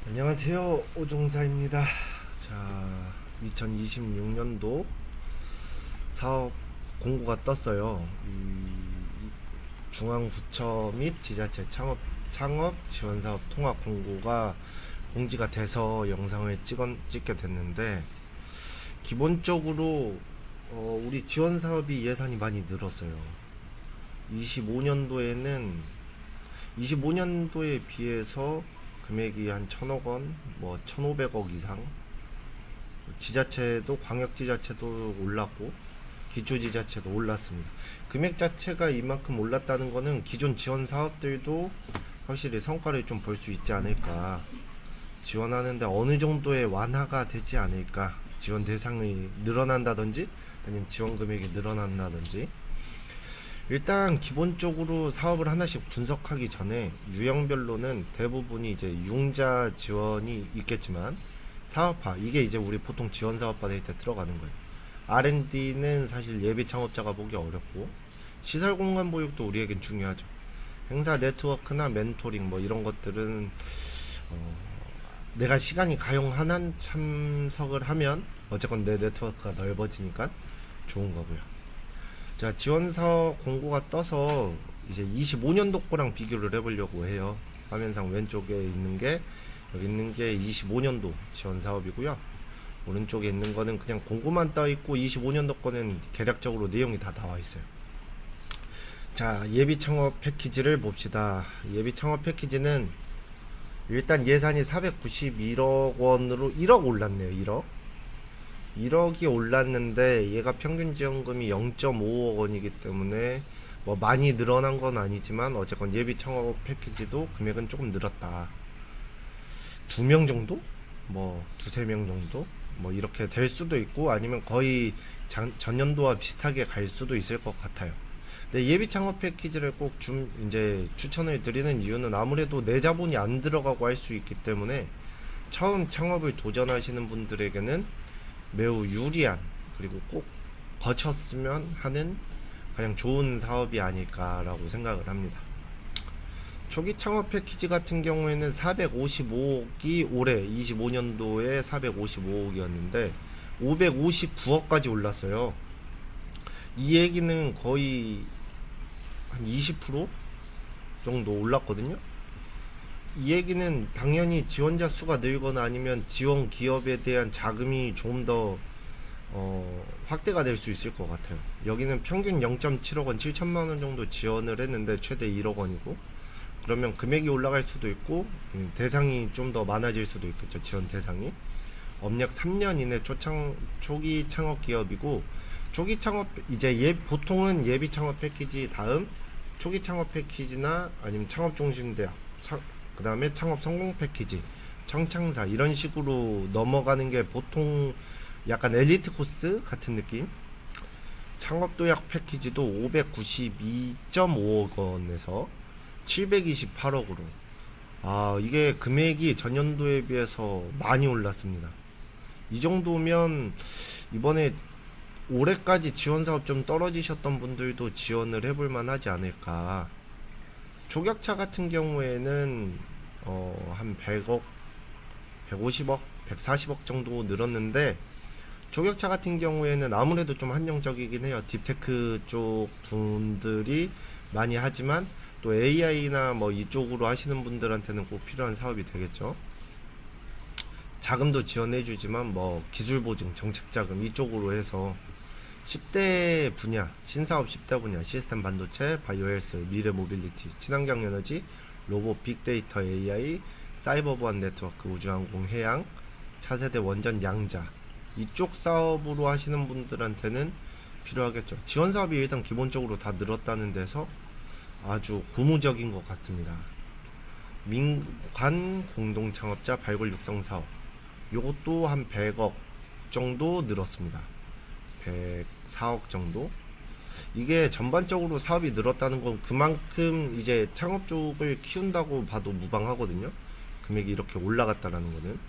안녕하세요, 오종사입니다. 자, 2026년도 사업 공고가 떴어요. 이 중앙부처 및 지자체 창업 지원 사업 통합 공고가 공지가 돼서 영상을 찍게 됐는데, 기본적으로 우리 지원 사업이 예산이 많이 늘었어요. 25년도에는 25년도에 비해서 금액이 한 1,000억 원, 뭐 1,500억 이상. 지자체도 광역지자체도 올랐고 기초지자체도 올랐습니다. 금액 자체가 이만큼 올랐다는 거는 기존 지원 사업들도 확실히 성과를 좀 볼 수 있지 않을까. 지원하는데 어느 정도의 완화가 되지 않을까. 지원 대상이 늘어난다든지 아니면 지원 금액이 늘어난다든지. 일단 기본적으로 사업을 하나씩 분석하기 전에 유형별로는 대부분이 이제 융자 지원이 있겠지만, 사업화 이게 이제 우리 보통 지원 사업 받을 때 들어가는 거예요. R&D는 사실 예비 창업자가 보기 어렵고, 시설 공간 보육도 우리에겐 중요하죠. 행사 네트워크나 멘토링 뭐 이런 것들은 내가 시간이 가용한 참석을 하면 어쨌건 내 네트워크가 넓어지니까 좋은 거고요. 자, 지원서 공고가 떠서 이제 25년도 거랑 비교를 해보려고 해요. 화면상 왼쪽에 있는 게, 여기 있는 게 25년도 지원 사업이고요. 오른쪽에 있는 거는 그냥 공고만 떠 있고, 25년도 거는 개략적으로 내용이 다 나와 있어요. 자, 예비 창업 패키지를 봅시다. 예비 창업 패키지는 일단 예산이 491억 원으로 1억 올랐네요. 1억이 올랐는데, 얘가 평균 지원금이 0.5억 원이기 때문에 뭐 많이 늘어난 건 아니지만 어쨌건 예비 창업 패키지도 금액은 조금 늘었다. 2명 정도? 뭐 두세 명 정도? 뭐 이렇게 될 수도 있고, 아니면 거의 전년도와 비슷하게 갈 수도 있을 것 같아요. 근데 예비 창업 패키지를 꼭 이제 추천을 드리는 이유는, 아무래도 내 자본이 안 들어가고 할 수 있기 때문에 처음 창업을 도전하시는 분들에게는 매우 유리한, 그리고 꼭 거쳤으면 하는 가장 좋은 사업이 아닐까라고 생각을 합니다. 초기 창업 패키지 같은 경우에는 455억이 올해 25년도에 455억이었는데 559억까지 올랐어요. 이 얘기는 거의 한 20% 정도 올랐거든요. 이 얘기는 당연히 지원자 수가 늘거나 아니면 지원 기업에 대한 자금이 좀 더 확대가 될 수 있을 것 같아요. 여기는 평균 0.7억 원, 7천만 원 정도 지원을 했는데 최대 1억 원이고, 그러면 금액이 올라갈 수도 있고 대상이 좀 더 많아질 수도 있겠죠. 지원 대상이 업력 3년 이내 초기 창업 기업이고, 초기 창업 이제 보통은 예비 창업 패키지 다음 초기 창업 패키지나 아니면 창업 중심 대학, 그 다음에 창업 성공 패키지, 청창사 이런 식으로 넘어가는 게 보통 약간 엘리트 코스 같은 느낌. 창업도약 패키지도 592.5억 원에서 728억으로, 이게 금액이 전년도에 비해서 많이 올랐습니다. 이 정도면 이번에 올해까지 지원 사업 좀 떨어지셨던 분들도 지원을 해볼 만하지 않을까. 초격차 같은 경우에는 한 100억, 150억, 140억 정도 늘었는데, 초격차 같은 경우에는 아무래도 좀 한정적이긴 해요. 딥테크 쪽 분들이 많이 하지만 또 AI나 뭐 이쪽으로 하시는 분들한테는 꼭 필요한 사업이 되겠죠. 자금도 지원해주지만 뭐 기술보증, 정책자금 이쪽으로 해서 10대 분야, 신사업 10대 분야, 시스템 반도체, 바이오 헬스, 미래 모빌리티, 친환경 에너지, 로봇, 빅데이터, AI, 사이버 보안 네트워크, 우주항공, 해양, 차세대 원전, 양자, 이쪽 사업으로 하시는 분들한테는 필요하겠죠. 지원 사업이 일단 기본적으로 다 늘었다는 데서 아주 고무적인 것 같습니다. 민간 공동 창업자 발굴 육성 사업, 요것도 한 100억 정도 늘었습니다. 104억 정도. 이게 전반적으로 사업이 늘었다는 건 그만큼 이제 창업 쪽을 키운다고 봐도 무방하거든요. 금액이 이렇게 올라갔다라는 거는.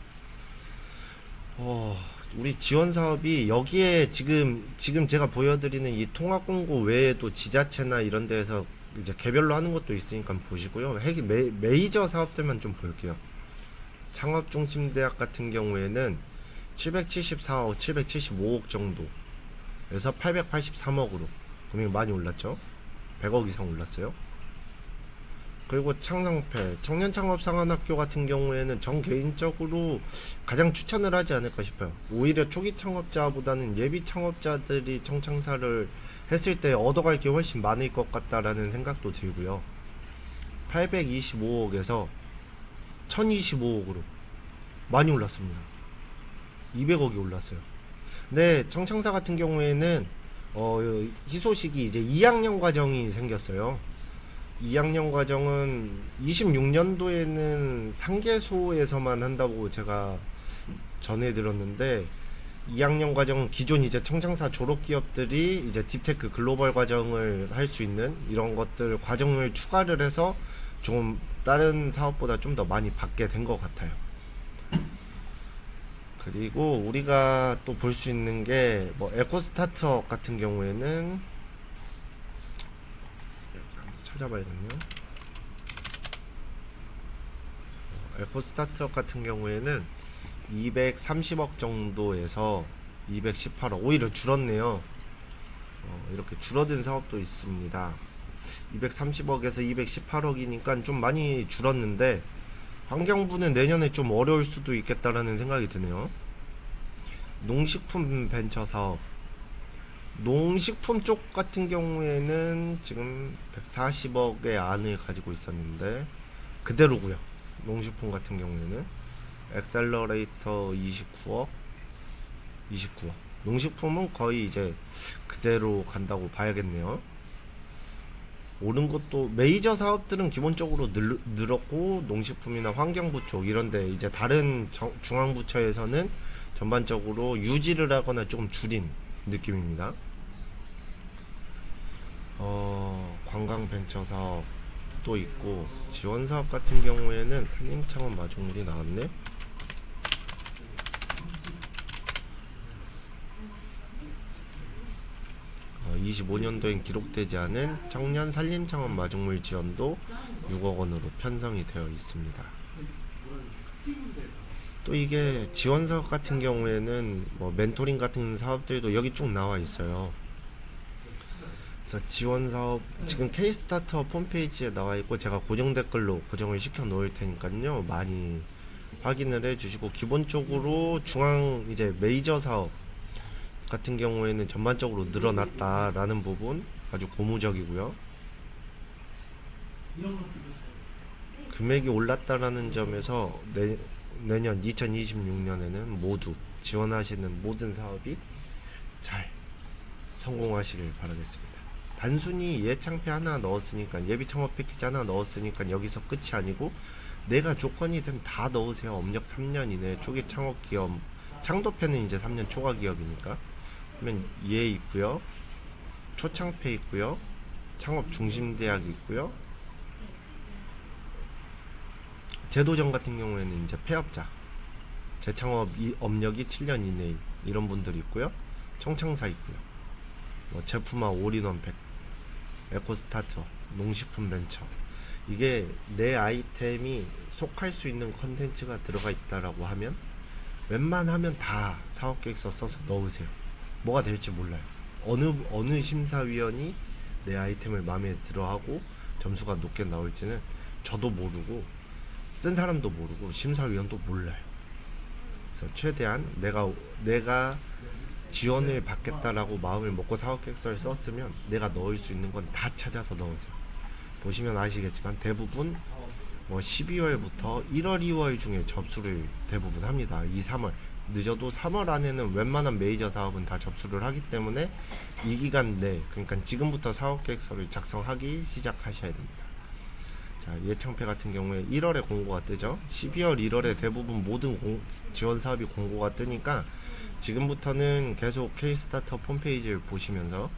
우리 지원 사업이 여기에 지금 제가 보여드리는 이 통합 공고 외에도 지자체나 이런 데에서 이제 개별로 하는 것도 있으니까 보시고요. 메이저 사업들만 좀 볼게요. 창업중심대학 같은 경우에는 774억, 775억 정도에서 883억으로 금액이 많이 올랐죠. 100억 이상 올랐어요. 그리고 창성패 청년창업상한학교 같은 경우에는 전 개인적으로 가장 추천을 하지 않을까 싶어요. 오히려 초기 창업자보다는 예비 창업자들이 청창사를 했을 때 얻어갈 게 훨씬 많을 것 같다라는 생각도 들고요. 825억에서 1025억으로 많이 올랐습니다. 200억이 올랐어요. 근데 청창사 같은 경우에는 희소식이 이제 2학년 과정이 생겼어요. 2학년 과정은 26년도에는 상계소에서만 한다고 제가 전해 들었는데, 2학년 과정은 기존 이제 청창사 졸업 기업들이 이제 딥테크 글로벌 과정을 할 수 있는 이런 것들 과정을 추가를 해서 좀 다른 사업보다 좀 더 많이 받게 된 것 같아요. 그리고 우리가 또 볼 수 있는 게 뭐 에코 스타트업 같은 경우에는 찾아봐야겠네요. 에코 스타트업 같은 경우에는 230억 정도에서 218억, 오히려 줄었네요. 이렇게 줄어든 사업도 있습니다. 230억에서 218억이니까 좀 많이 줄었는데, 환경부는 내년에 좀 어려울 수도 있겠다라는 생각이 드네요. 농식품 벤처 사업, 농식품 쪽 같은 경우에는 지금 140억의 안을 가지고 있었는데 그대로고요. 농식품 같은 경우에는 엑셀러레이터 29억. 농식품은 거의 이제 그대로 간다고 봐야겠네요. 오른 것도 메이저 사업들은 기본적으로 늘었고, 농식품이나 환경부 쪽 이런데 이제 다른 중앙부처에서는 전반적으로 유지를 하거나 조금 줄인 느낌입니다. 관광벤처 사업도 있고, 지원사업 같은 경우에는 산림창업 마중물이 나왔네. 25년도엔 기록되지 않은 청년 산림창업 마중물 지원도 6억 원으로 편성이 되어 있습니다. 또 이게 지원사업 같은 경우에는 뭐 멘토링 같은 사업들도 여기 쭉 나와 있어요. 그래서 지원사업 지금 K-스타트업 홈페이지에 나와 있고, 제가 고정 댓글로 고정을 시켜 놓을 테니까요, 많이 확인을 해 주시고, 기본적으로 중앙 이제 메이저 사업 같은 경우에는 전반적으로 늘어났다라는 부분 아주 고무적이고요. 금액이 올랐다라는 점에서 내년 2026년에는 모두 지원하시는 모든 사업이 잘 성공하시길 바라겠습니다. 단순히 예창패 하나 넣었으니까, 예비 창업 패키지 하나 넣었으니까 여기서 끝이 아니고, 내가 조건이 되면 다 넣으세요. 업력 3년 이내 초기 창업 기업, 창도패는 이제 3년 초과 기업이니까 그러면 얘 있고요, 초창패 있고요, 창업 중심대학이 있고요, 제도전 같은 경우에는 이제 폐업자, 재창업 업력이 7년 이내인 이런 분들이 있고요, 청창사 있고요, 뭐 제품화 올인원 팩, 에코스타트업, 농식품 벤처, 이게 내 아이템이 속할 수 있는 컨텐츠가 들어가 있다라고 하면 웬만하면 다 사업계획서 써서 넣으세요. 뭐가 될지 몰라요. 어느 심사위원이 내 아이템을 마음에 들어하고 점수가 높게 나올지는 저도 모르고, 쓴 사람도 모르고, 심사위원도 몰라요. 그래서 최대한 내가 지원을 받겠다라고 마음을 먹고 사업계획서를 썼으면 내가 넣을 수 있는 건 다 찾아서 넣으세요. 보시면 아시겠지만 대부분 뭐 12월부터 1월, 2월 중에 접수를 대부분 합니다. 2, 3월 늦어도 3월 안에는 웬만한 메이저 사업은 다 접수를 하기 때문에 이 기간 내, 그러니까 지금부터 사업계획서를 작성하기 시작하셔야 됩니다. 자, 예창패 같은 경우에 1월에 공고가 뜨죠. 12월, 1월에 대부분 모든 지원 사업이 공고가 뜨니까 지금부터는 계속 K-스타트업 홈페이지를 보시면서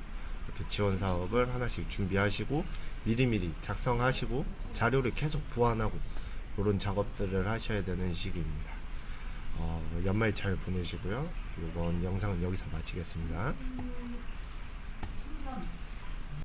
이렇게 지원 사업을 하나씩 준비하시고, 미리미리 작성하시고 자료를 계속 보완하고, 이런 작업들을 하셔야 되는 시기입니다. 연말 잘 보내시고요. 이번 영상은 여기서 마치겠습니다.